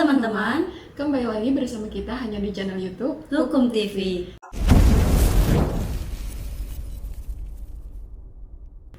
teman-teman, kembali lagi bersama kita hanya di channel YouTube Hukum TV.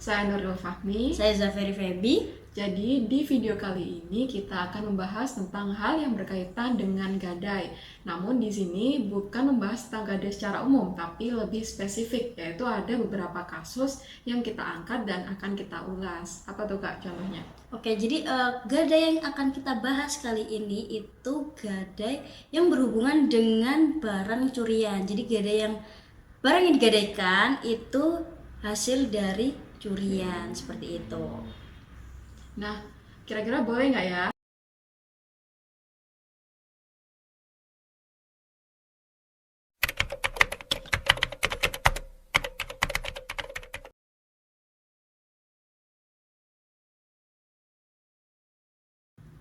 Saya Nurul Fahmi. Saya Zaferi Febi. Jadi di video kali ini kita akan membahas tentang hal yang berkaitan dengan gadai. Namun di sini bukan membahas tentang gadai secara umum, tapi lebih spesifik, yaitu ada beberapa kasus yang kita angkat dan akan kita ulas. Apa tuh Kak contohnya? Oke, jadi gadai yang akan kita bahas kali ini itu gadai yang berhubungan dengan barang curian. Jadi barang yang digadaikan itu hasil dari curian, seperti itu. Nah, kira-kira boleh nggak ya?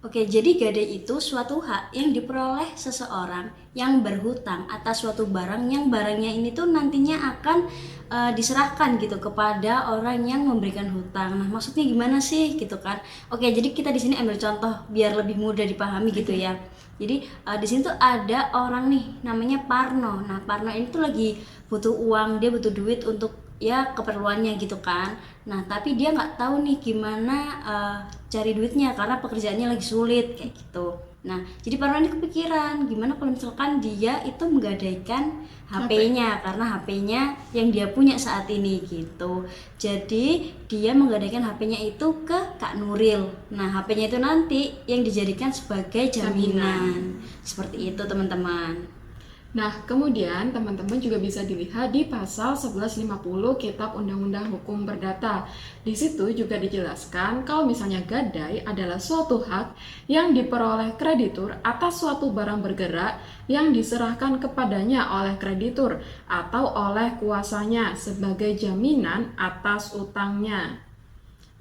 Oke, jadi gadai itu suatu hak yang diperoleh seseorang yang berhutang atas suatu barang yang barangnya ini tuh nantinya akan diserahkan gitu kepada orang yang memberikan hutang. Nah, maksudnya gimana sih gitu kan? Oke, jadi kita di sini ambil contoh biar lebih mudah dipahami gitu ya. Jadi di sini tuh ada orang nih namanya Parno. Nah, Parno ini tuh lagi butuh uang, dia butuh duit untuk ya keperluannya gitu kan. Nah tapi dia nggak tahu nih gimana cari duitnya karena pekerjaannya lagi sulit kayak gitu. Nah jadi Parno ini kepikiran gimana kalau misalkan dia itu menggadaikan HP-nya karena HP-nya yang dia punya saat ini gitu. Jadi dia menggadaikan HP-nya itu ke Kak Nuril. Nah HP-nya itu nanti yang dijadikan sebagai jaminan. Seperti itu teman-teman. Nah, kemudian teman-teman juga bisa dilihat di pasal 1150 Kitab Undang-Undang Hukum Perdata. Di situ juga dijelaskan kalau misalnya gadai adalah suatu hak yang diperoleh kreditur atas suatu barang bergerak yang diserahkan kepadanya oleh kreditur atau oleh kuasanya sebagai jaminan atas utangnya.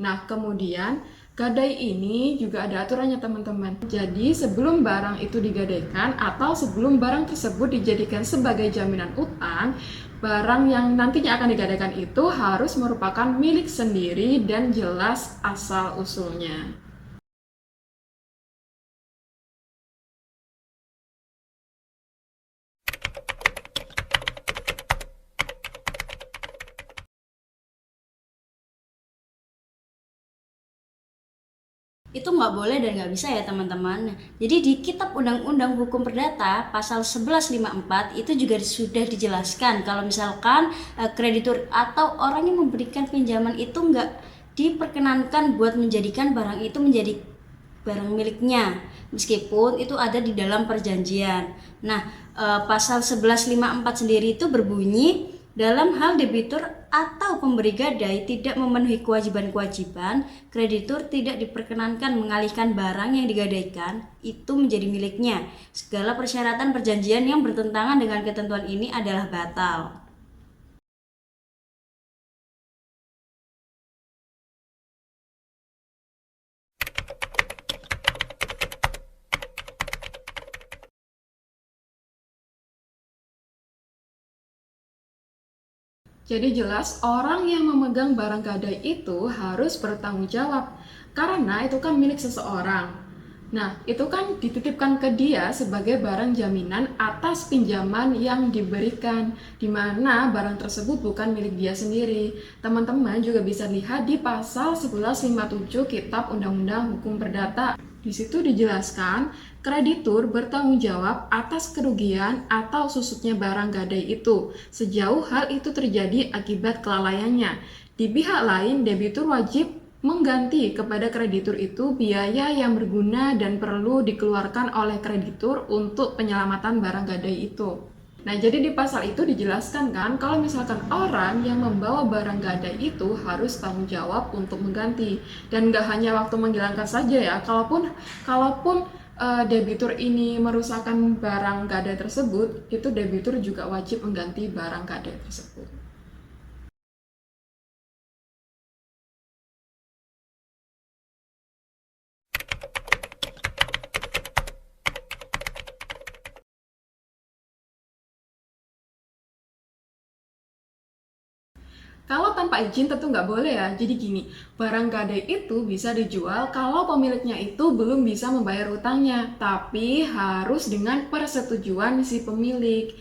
Nah, kemudian gadai ini juga ada aturannya teman-teman. Jadi sebelum barang itu digadaikan atau sebelum barang tersebut dijadikan sebagai jaminan utang, barang yang nantinya akan digadaikan itu harus merupakan milik sendiri dan jelas asal-usulnya. Itu nggak boleh dan nggak bisa ya teman-teman. Jadi di Kitab Undang-Undang Hukum Perdata pasal 1154 itu juga sudah dijelaskan kalau misalkan kreditur atau orang yang memberikan pinjaman itu nggak diperkenankan buat menjadikan barang itu menjadi barang miliknya meskipun itu ada di dalam perjanjian. Nah, pasal 1154 sendiri itu berbunyi dalam hal debitur atau pemberi gadai tidak memenuhi kewajiban-kewajiban, kreditur tidak diperkenankan mengalihkan barang yang digadaikan itu menjadi miliknya. Segala persyaratan perjanjian yang bertentangan dengan ketentuan ini adalah batal. Jadi jelas orang yang memegang barang gadai itu harus bertanggung jawab karena itu kan milik seseorang. Nah, itu kan dititipkan ke dia sebagai barang jaminan atas pinjaman yang diberikan, di mana barang tersebut bukan milik dia sendiri. Teman-teman juga bisa lihat di pasal 1157 Kitab Undang-Undang Hukum Perdata. Di situ dijelaskan, kreditur bertanggung jawab atas kerugian atau susutnya barang gadai itu, sejauh hal itu terjadi akibat kelalaiannya. Di pihak lain, debitur wajib mengganti kepada kreditur itu biaya yang berguna dan perlu dikeluarkan oleh kreditur untuk penyelamatan barang gadai itu. Nah, jadi di pasal itu dijelaskan kan, kalau misalkan orang yang membawa barang gadai itu harus tanggung jawab untuk mengganti. Dan nggak hanya waktu menghilangkan saja ya, kalaupun debitur ini merusakkan barang gadai tersebut, itu debitur juga wajib mengganti barang gadai tersebut. Kalau tanpa izin tentu nggak boleh ya. Jadi gini, barang gadai itu bisa dijual kalau pemiliknya itu belum bisa membayar utangnya, tapi harus dengan persetujuan si pemilik.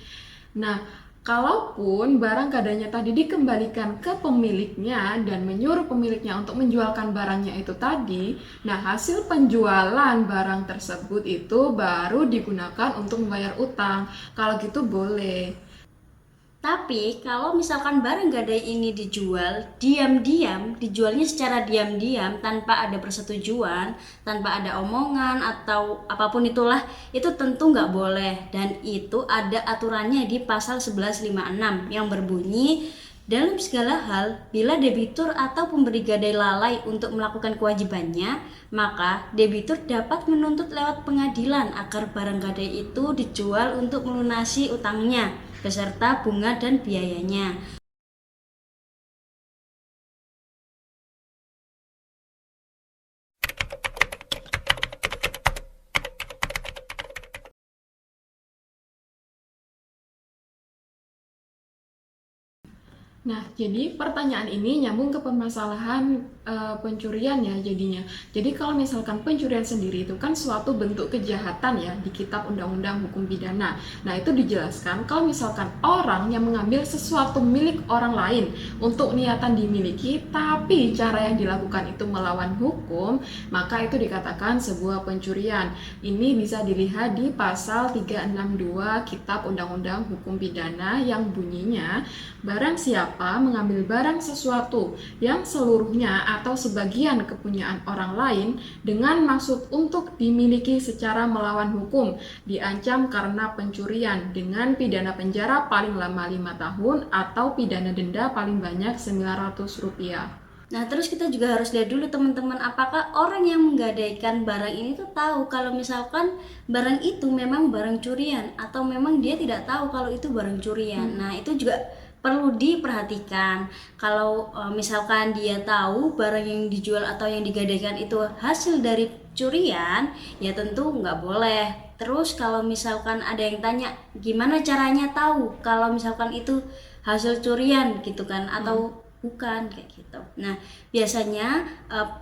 Nah, kalaupun barang gadainya tadi dikembalikan ke pemiliknya dan menyuruh pemiliknya untuk menjualkan barangnya itu tadi, nah hasil penjualan barang tersebut itu baru digunakan untuk membayar utang. Kalau gitu boleh. Tapi kalau misalkan barang gadai ini dijual diam-diam, dijualnya secara diam-diam tanpa ada persetujuan, tanpa ada omongan atau apapun itulah, itu tentu nggak boleh. Dan itu ada aturannya di pasal 1156 yang berbunyi, dalam segala hal, bila debitur atau pemberi gadai lalai untuk melakukan kewajibannya, maka debitur dapat menuntut lewat pengadilan agar barang gadai itu dijual untuk melunasi utangnya beserta bunga dan biayanya. Nah, jadi pertanyaan ini nyambung ke permasalahan pencurian ya jadinya. Jadi kalau misalkan pencurian sendiri itu kan suatu bentuk kejahatan ya di Kitab Undang-Undang Hukum Pidana. Nah, itu dijelaskan kalau misalkan orang yang mengambil sesuatu milik orang lain untuk niatan dimiliki, tapi cara yang dilakukan itu melawan hukum, maka itu dikatakan sebuah pencurian. Ini bisa dilihat di pasal 362 Kitab Undang-Undang Hukum Pidana yang bunyinya, barang siapa mengambil barang sesuatu yang seluruhnya atau sebagian kepunyaan orang lain dengan maksud untuk dimiliki secara melawan hukum, diancam karena pencurian dengan pidana penjara paling lama 5 tahun atau pidana denda paling banyak Rp900. Nah, terus kita juga harus lihat dulu teman-teman, apakah orang yang menggadaikan barang ini tuh tahu kalau misalkan barang itu memang barang curian atau memang dia tidak tahu kalau itu barang curian. Nah, itu juga perlu diperhatikan. Kalau misalkan dia tahu barang yang dijual atau yang digadaikan itu hasil dari curian, ya tentu nggak boleh. Terus kalau misalkan ada yang tanya gimana caranya tahu kalau misalkan itu hasil curian gitu kan, atau bukan, kayak gitu. Nah, biasanya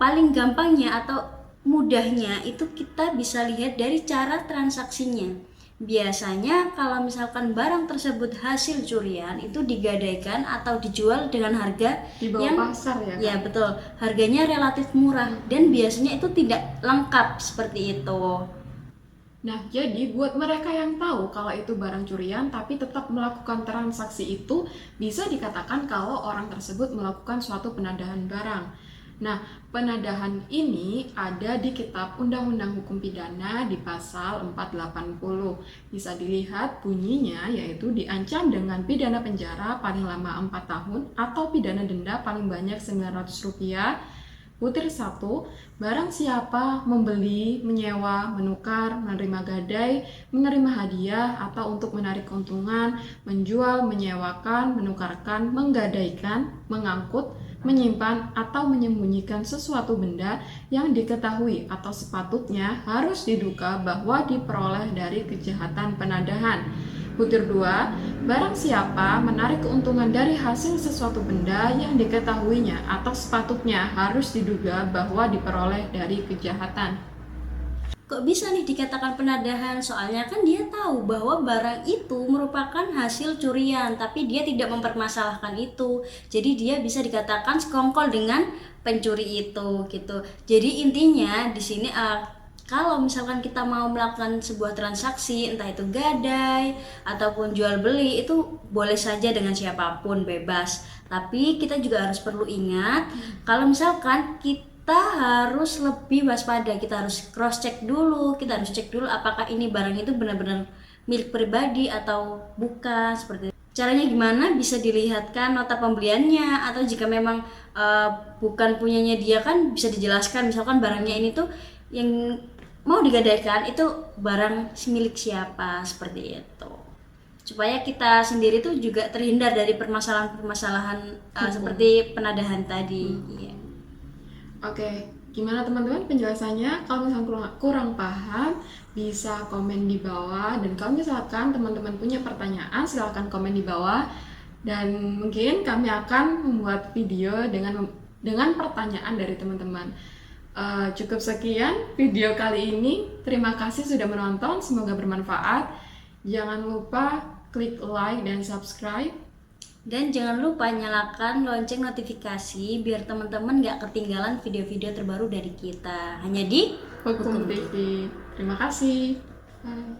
paling gampangnya atau mudahnya itu kita bisa lihat dari cara transaksinya. Biasanya kalau misalkan barang tersebut hasil curian itu digadaikan atau dijual dengan harga Di bawah yang pasar ya, ya Kak? betul, harganya relatif murah dan biasanya itu tidak lengkap seperti itu. Nah, jadi buat mereka yang tahu kalau itu barang curian tapi tetap melakukan transaksi itu, bisa dikatakan kalau orang tersebut melakukan suatu penadahan barang. Nah, penadahan ini ada di Kitab Undang-Undang Hukum Pidana di pasal 480. Bisa dilihat bunyinya yaitu diancam dengan pidana penjara paling lama 4 tahun atau pidana denda paling banyak Rp900. Butir 1, barang siapa membeli, menyewa, menukar, menerima gadai, menerima hadiah, atau untuk menarik keuntungan, menjual, menyewakan, menukarkan, menggadaikan, mengangkut, menyimpan, atau menyembunyikan sesuatu benda yang diketahui atau sepatutnya harus diduga bahwa diperoleh dari kejahatan penadahan. Butir 2, barang siapa menarik keuntungan dari hasil sesuatu benda yang diketahuinya atau sepatutnya harus diduga bahwa diperoleh dari kejahatan. Kok bisa nih dikatakan penadahan? Soalnya kan dia tahu bahwa barang itu merupakan hasil curian, tapi dia tidak mempermasalahkan itu. Jadi dia bisa dikatakan sekongkol dengan pencuri itu gitu. Jadi intinya di sini kalau misalkan kita mau melakukan sebuah transaksi, entah itu gadai ataupun jual beli, itu boleh saja dengan siapapun, bebas. Tapi kita juga harus perlu ingat, kalau misalkan kita harus lebih waspada, kita harus cross check dulu, kita harus cek dulu apakah ini barang itu benar-benar milik pribadi atau bukan, seperti itu. Caranya gimana? Bisa dilihatkan nota pembeliannya, atau jika memang bukan punyanya dia kan bisa dijelaskan, misalkan barangnya ini tuh yang mau digadaikan itu barang milik siapa, seperti itu, supaya kita sendiri tuh juga terhindar dari permasalahan-permasalahan seperti penadahan tadi. Iya. Oke, gimana teman-teman penjelasannya? Kalau misalnya kurang paham, bisa komen di bawah. Dan kalau misalkan teman-teman punya pertanyaan, silahkan komen di bawah. Dan mungkin kami akan membuat video dengan pertanyaan dari teman-teman. Cukup sekian video kali ini. Terima kasih sudah menonton, semoga bermanfaat. Jangan lupa klik like dan subscribe. Dan jangan lupa nyalakan lonceng notifikasi biar teman-teman gak ketinggalan video-video terbaru dari kita. Hanya di Hukum TV. Terima kasih. Bye.